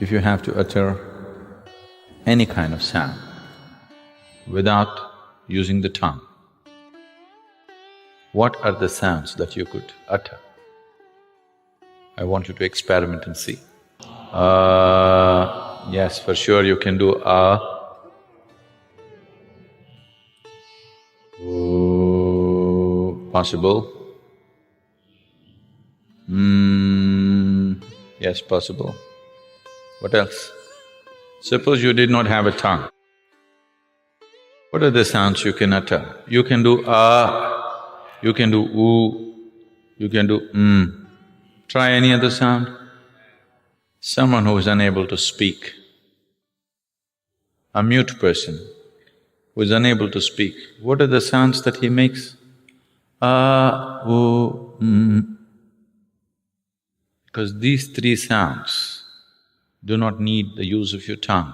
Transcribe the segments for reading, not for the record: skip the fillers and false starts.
If you have to utter any kind of sound without using the tongue, what are the sounds that you could utter? I want you to experiment and see. Yes, for sure you can do possible. Yes, possible. What else? Suppose you did not have a tongue. What are the sounds you can utter? You can do you can do you can do Try any other sound. Someone who is unable to speak, a mute person who is unable to speak, what are the sounds that he makes? Because these three sounds do not need the use of your tongue.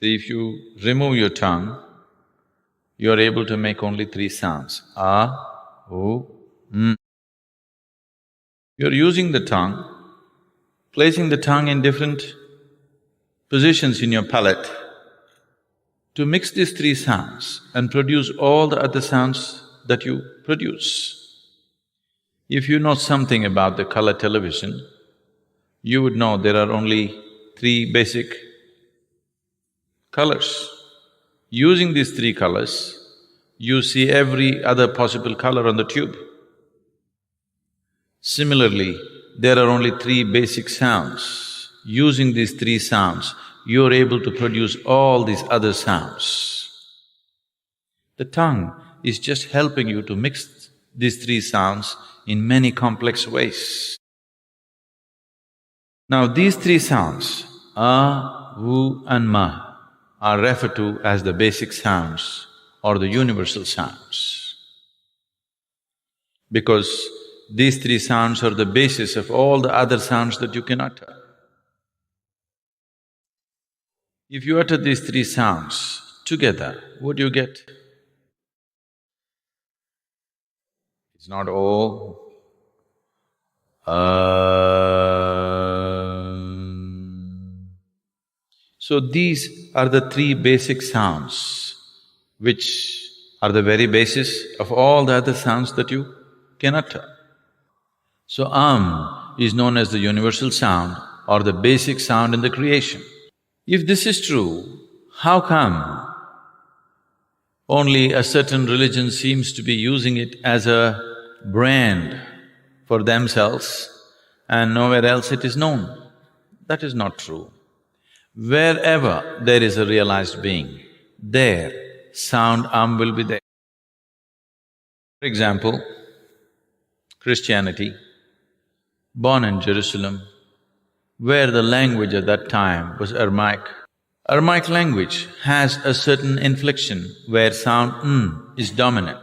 If you remove your tongue, you are able to make only three sounds, You're using the tongue, placing the tongue in different positions in your palate to mix these three sounds and produce all the other sounds that you produce. If you know something about the color television, you would know there are only three basic colors. Using these three colors, you see every other possible color on the tube. Similarly, there are only three basic sounds. Using these three sounds, you are able to produce all these other sounds. The tongue is just helping you to mix these three sounds in many complex ways. Now these three sounds, and ma, are referred to as the basic sounds or the universal sounds, because these three sounds are the basis of all the other sounds that you can utter. If you utter these three sounds together, what do you get? It's not So these are the three basic sounds which are the very basis of all the other sounds that you can utter. So is known as the universal sound or the basic sound in the creation. If this is true, how come only a certain religion seems to be using it as a brand for themselves and nowhere else it is known? That is not true. Wherever there is a realized being, there sound will be there. For example, Christianity, born in Jerusalem, where the language at that time was Aramaic. Aramaic language has a certain inflection where sound is dominant.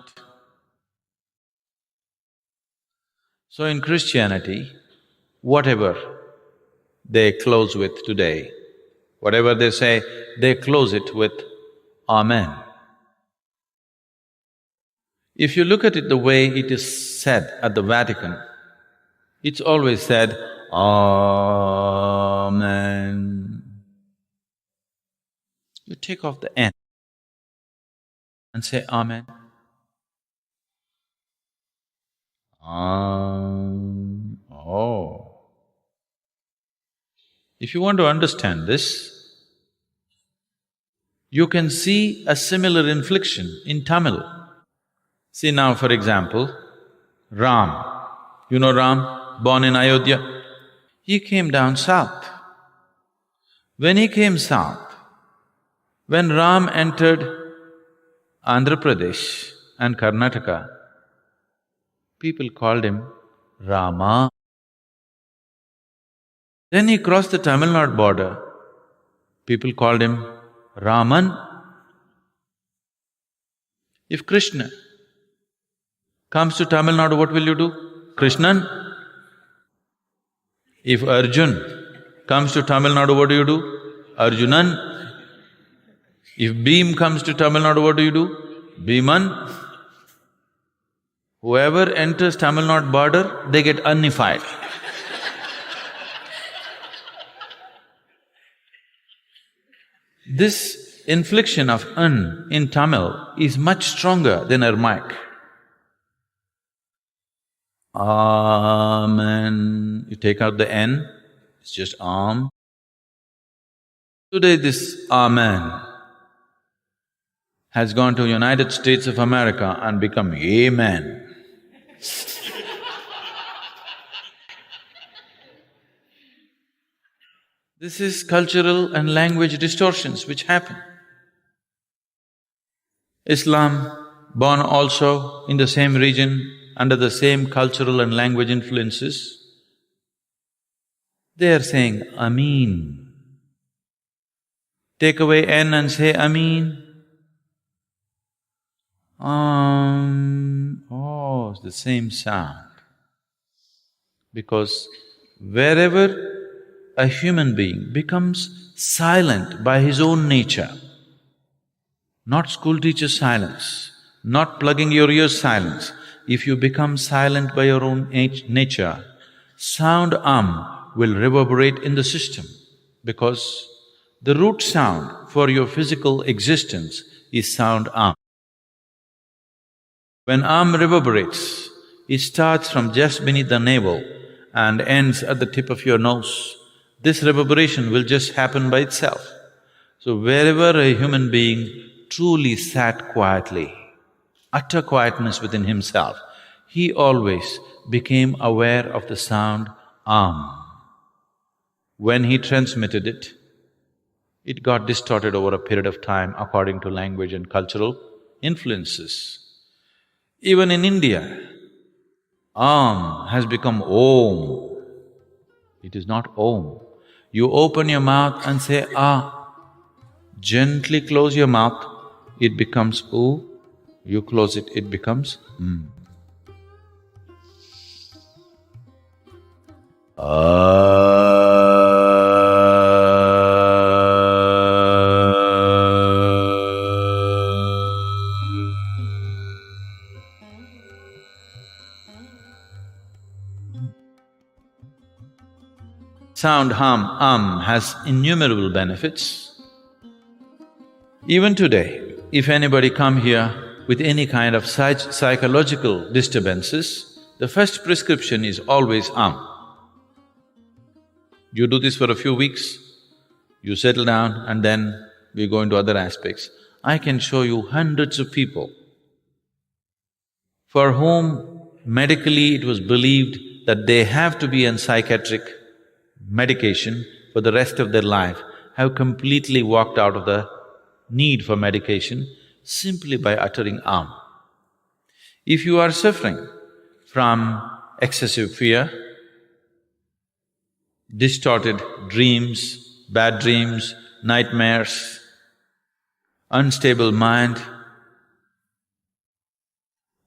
So in Christianity, whatever they close with today, whatever they say, they close it with Amen. If you look at it the way it is said at the Vatican, it's always said, Amen. You take off the N and say Amen. If you want to understand this, you can see a similar inflection in Tamil. See now, for example, Ram. You know Ram, born in Ayodhya? He came down south. When he came south, when Ram entered Andhra Pradesh and Karnataka, people called him Rama. Then he crossed the Tamil Nadu border, people called him Raman. If Krishna comes to Tamil Nadu, what will you do? Krishnan. If Arjun comes to Tamil Nadu, what do? Arjunan. If Bhim comes to Tamil Nadu, what do? Bhiman. Whoever enters Tamil Nadu border, they get unified. This inflection of N in Tamil is much stronger than Aramaic. Amen. You take out the N, it's just Am. Today this Amen has gone to United States of America and become Amen. This is cultural and language distortions which happen. Islam, born also in the same region, under the same cultural and language influences, they are saying Ameen. Take away N and say Ameen. Oh, it's the same sound. Because wherever a human being becomes silent by his own nature, not school teacher silence, not plugging your ears silence, if you become silent by your own nature, sound will reverberate in the system because the root sound for your physical existence is sound When reverberates, it starts from just beneath the navel and ends at the tip of your nose. This reverberation will just happen by itself. So wherever a human being truly sat quietly, utter quietness within himself, he always became aware of the sound When he transmitted it, it got distorted over a period of time according to language and cultural influences. Even in India, has become Om. It is not Om. You open your mouth and say Gently close your mouth, it becomes U. You close it, it becomes Sound has innumerable benefits. Even today, if anybody come here with any kind of psychological disturbances, the first prescription is always You do this for a few weeks, you settle down and then we go into other aspects. I can show you hundreds of people for whom medically it was believed that they have to be on psychiatric medication for the rest of their life, have completely walked out of the need for medication simply by uttering If you are suffering from excessive fear, distorted dreams, bad dreams, nightmares, unstable mind,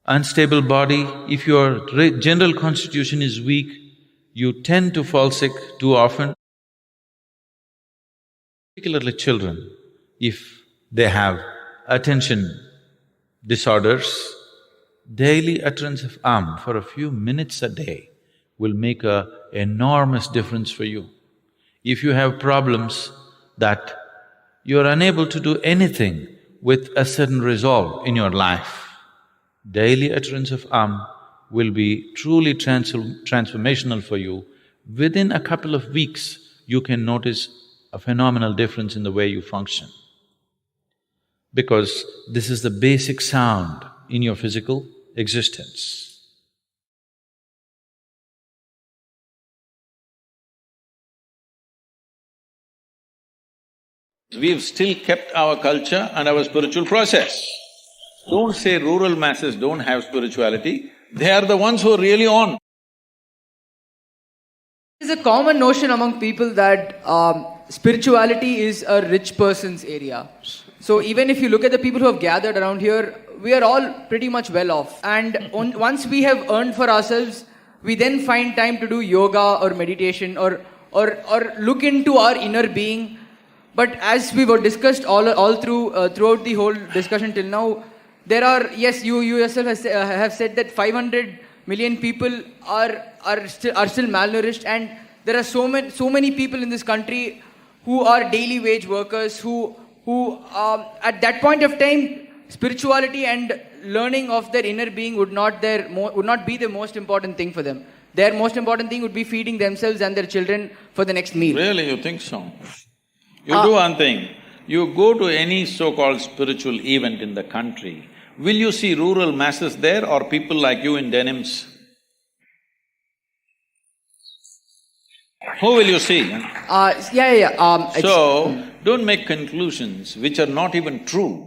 unstable body, if your general constitution is weak, you tend to fall sick too often. Particularly children, if they have attention disorders, daily utterance of for a few minutes a day will make an enormous difference for you. If you have problems that you are unable to do anything with a certain resolve in your life, daily utterance of will be truly transformational for you. Within a couple of weeks, you can notice a phenomenal difference in the way you function. Because this is the basic sound in your physical existence. We've still kept our culture and our spiritual process. Don't say rural masses don't have spirituality, they are the ones who are really on. There's a common notion among people that spirituality is a rich person's area. So even if you look at the people who have gathered around here, we are all pretty much well off. And once we have earned for ourselves, we then find time to do yoga or meditation or look into our inner being. But as we were discussed throughout the whole discussion till now, there are… Yes, you yourself have said that 500 million people are still malnourished, and there are so many people in this country who are daily wage workers who who at that point of time, spirituality and learning of their inner being would not be the most important thing for them. Their most important thing would be feeding themselves and their children for the next meal. Really, you think so? You do one thing, you go to any so-called spiritual event in the country, will you see rural masses there or people like you in denims? Who will you see? So, don't make conclusions which are not even true.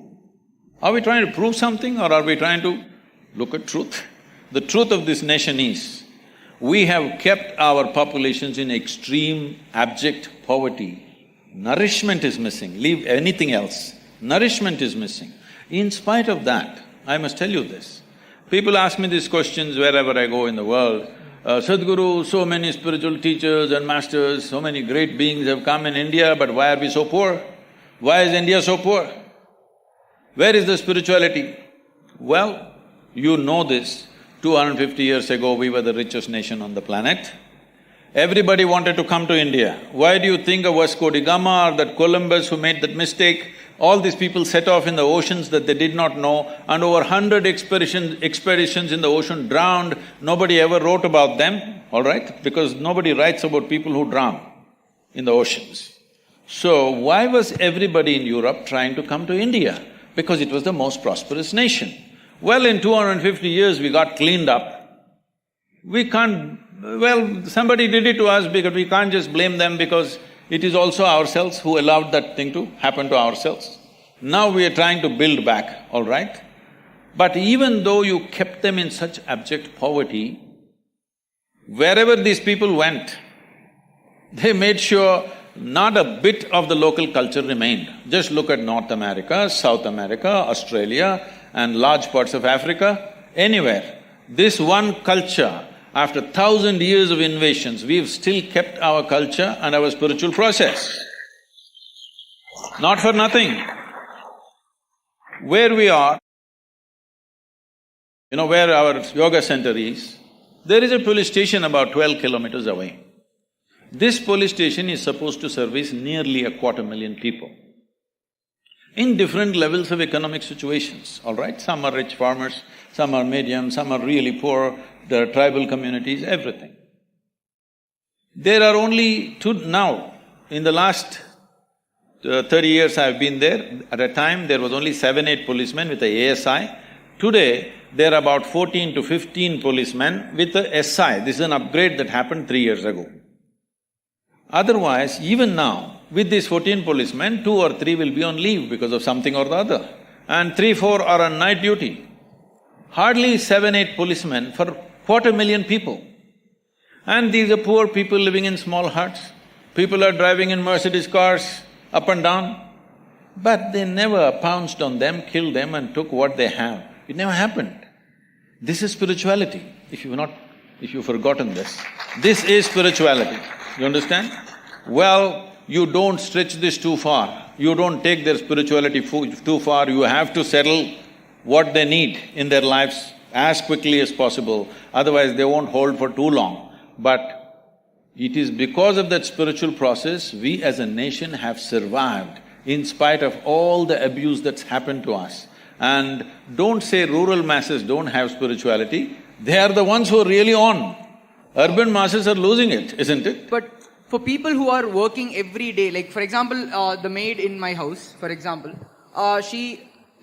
Are we trying to prove something or are we trying to look at truth? The truth of this nation is, we have kept our populations in extreme abject poverty. Nourishment is missing, leave anything else. Nourishment is missing. In spite of that, I must tell you this, people ask me these questions wherever I go in the world. Sadhguru, so many spiritual teachers and masters, so many great beings have come in India, but why are we so poor? Why is India so poor? Where is the spirituality? Well, you know this, 250 years ago we were the richest nation on the planet. Everybody wanted to come to India. Why do you think of Vasco da Gama or that Columbus who made that mistake? All these people set off in the oceans that they did not know, and over 100 expeditions in the ocean drowned. Nobody ever wrote about them, all right? Because nobody writes about people who drown in the oceans. So, why was everybody in Europe trying to come to India? Because it was the most prosperous nation. Well, in 250 years we got cleaned up. We can't… well, somebody did it to us because we can't just blame them because it is also ourselves who allowed that thing to happen to ourselves. Now we are trying to build back, all right? But even though you kept them in such abject poverty, wherever these people went, they made sure not a bit of the local culture remained. Just look at North America, South America, Australia and large parts of Africa, anywhere. This one culture, after 1,000 years of invasions, we've still kept our culture and our spiritual process. Not for nothing. Where we are, you know where our yoga center is, there is a police station about 12 kilometers away. This police station is supposed to service nearly 250,000 people in different levels of economic situations, all right? Some are rich farmers, some are medium, some are really poor, the tribal communities, everything. There are only two… now, in the last 30 years I've been there, at a time there was only 7-8 policemen with a ASI. Today, there are about 14 to 15 policemen with a SI. This is an upgrade that happened 3 years ago. Otherwise, even now, with these 14 policemen, 2 or 3 will be on leave because of something or the other, and 3-4 are on night duty. Hardly 7-8 policemen for 250,000 people. And these are poor people living in small huts. People are driving in Mercedes cars up and down. But they never pounced on them, killed them and took what they have. It never happened. This is spirituality, if you've forgotten this. This is spirituality, you understand? Well, you don't stretch this too far. You don't take their spirituality too far. You have to settle what they need in their lives as quickly as possible, otherwise they won't hold for too long. But it is because of that spiritual process, we as a nation have survived in spite of all the abuse that's happened to us. And don't say rural masses don't have spirituality, they are the ones who are really on. Urban masses are losing it, isn't it? But for people who are working every day, like for example, the maid in my house, for example,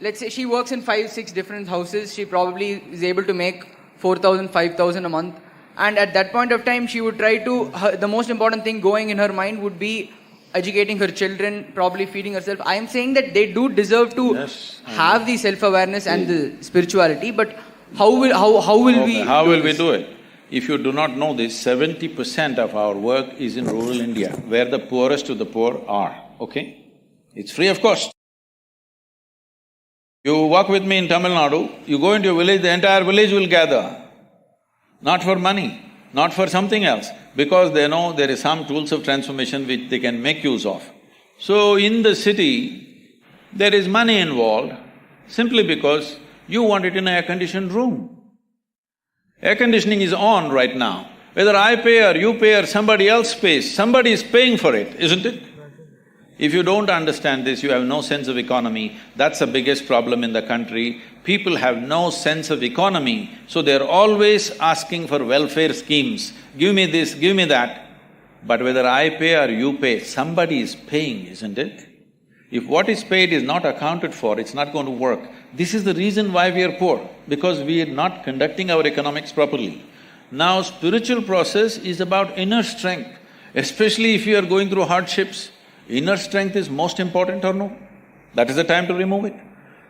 let's say she works in 5-6 different houses, she probably is able to make 4,000, 5,000 a month. And at that point of time, she would try to… the most important thing going in her mind would be educating her children, probably feeding herself. I am saying that they do deserve to have the self-awareness and the spirituality, but how will we… How will we do it? If you do not know this, 70% of our work is in rural India, where the poorest of the poor are, okay? It's free of cost. You walk with me in Tamil Nadu, you go into a village, the entire village will gather. Not for money, not for something else, because they know there is some tools of transformation which they can make use of. So in the city, there is money involved simply because you want it in an air-conditioned room. Air conditioning is on right now. Whether I pay or you pay or somebody else pays, somebody is paying for it, isn't it? If you don't understand this, you have no sense of economy. That's the biggest problem in the country. People have no sense of economy, so they're always asking for welfare schemes. Give me this, give me that. But whether I pay or you pay, somebody is paying, isn't it? If what is paid is not accounted for, it's not going to work. This is the reason why we are poor, because we are not conducting our economics properly. Now, spiritual process is about inner strength, especially if you are going through hardships. Inner strength is most important or no? That is the time to remove it.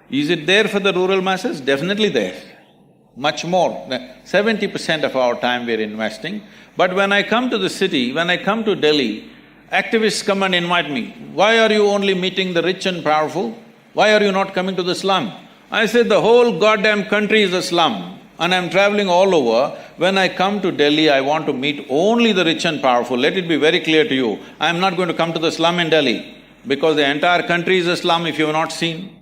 Is it there for the rural masses? Definitely there. Much more. 70% of our time we're investing. But when I come to the city, when I come to Delhi, activists come and invite me. Why are you only meeting the rich and powerful? Why are you not coming to the slum? I said, the whole goddamn country is a slum and I'm traveling all over. When I come to Delhi, I want to meet only the rich and powerful. Let it be very clear to you, I'm not going to come to the slum in Delhi because the entire country is a slum if you have not seen.